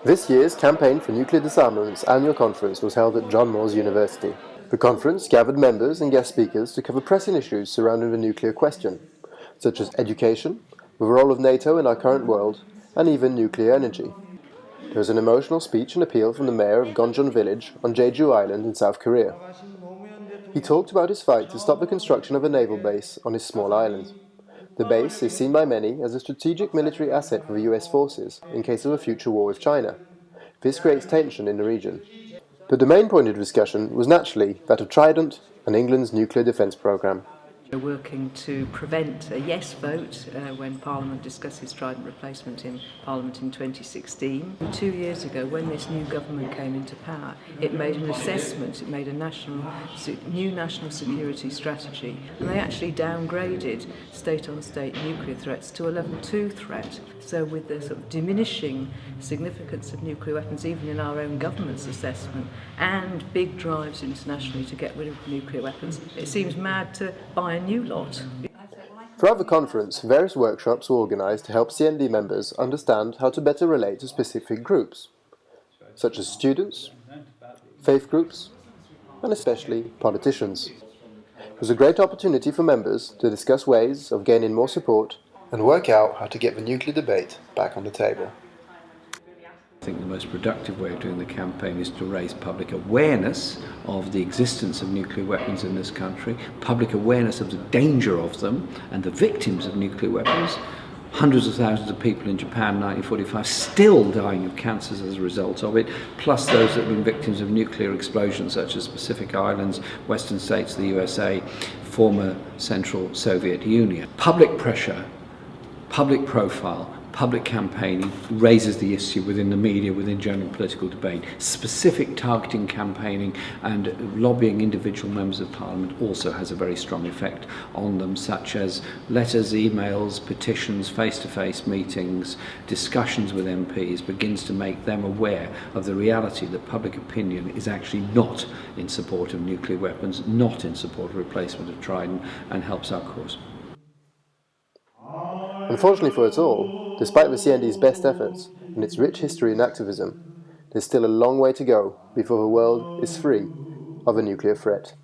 This year's Campaign for Nuclear Disarmament's annual conference was held at John Moores University. The conference gathered members and guest speakers to cover pressing issues surrounding the nuclear question, such as education, the role of NATO in our current world, and even nuclear energy. There was an emotional speech and appeal from the mayor of Gonjeon village on Jeju Island in South Korea. He talked about his fight to stop the construction of a naval base on his small island. The base is seen by many as a strategic military asset for the US forces in case of a future war with China. This creates tension in the region. But the main point of discussion was naturally that of Trident and England's nuclear defence programme. We're working to prevent a yes vote when Parliament discusses Trident replacement in Parliament in 2016. 2 years ago, when this new government came into power, it made an assessment, it made a new national security strategy, and they actually downgraded state-on-state nuclear threats to a level 2 threat. So with the sort of diminishing significance of nuclear weapons, even in our own government's assessment, and big drives internationally to get rid of nuclear weapons, it seems mad to buy a new lot. Throughout the conference, various workshops were organised to help CND members understand how to better relate to specific groups, such as students, faith groups, and especially politicians. It was a great opportunity for members to discuss ways of gaining more support and work out how to get the nuclear debate back on the table. I think the most productive way of doing the campaign is to raise public awareness of the existence of nuclear weapons in this country, public awareness of the danger of them and the victims of nuclear weapons. Hundreds of thousands of people in Japan in 1945 still dying of cancers as a result of it, plus those that have been victims of nuclear explosions such as Pacific Islands, Western states, the USA, former Central Soviet Union. Public pressure, public profile, public campaigning raises the issue within the media, within general political debate. Specific targeting campaigning and lobbying individual members of Parliament also has a very strong effect on them, such as letters, emails, petitions, face-to-face meetings, discussions with MPs, begins to make them aware of the reality that public opinion is actually not in support of nuclear weapons, not in support of replacement of Trident, and helps our cause. Unfortunately for us all, despite the CND's best efforts and its rich history in activism, there's still a long way to go before the world is free of a nuclear threat.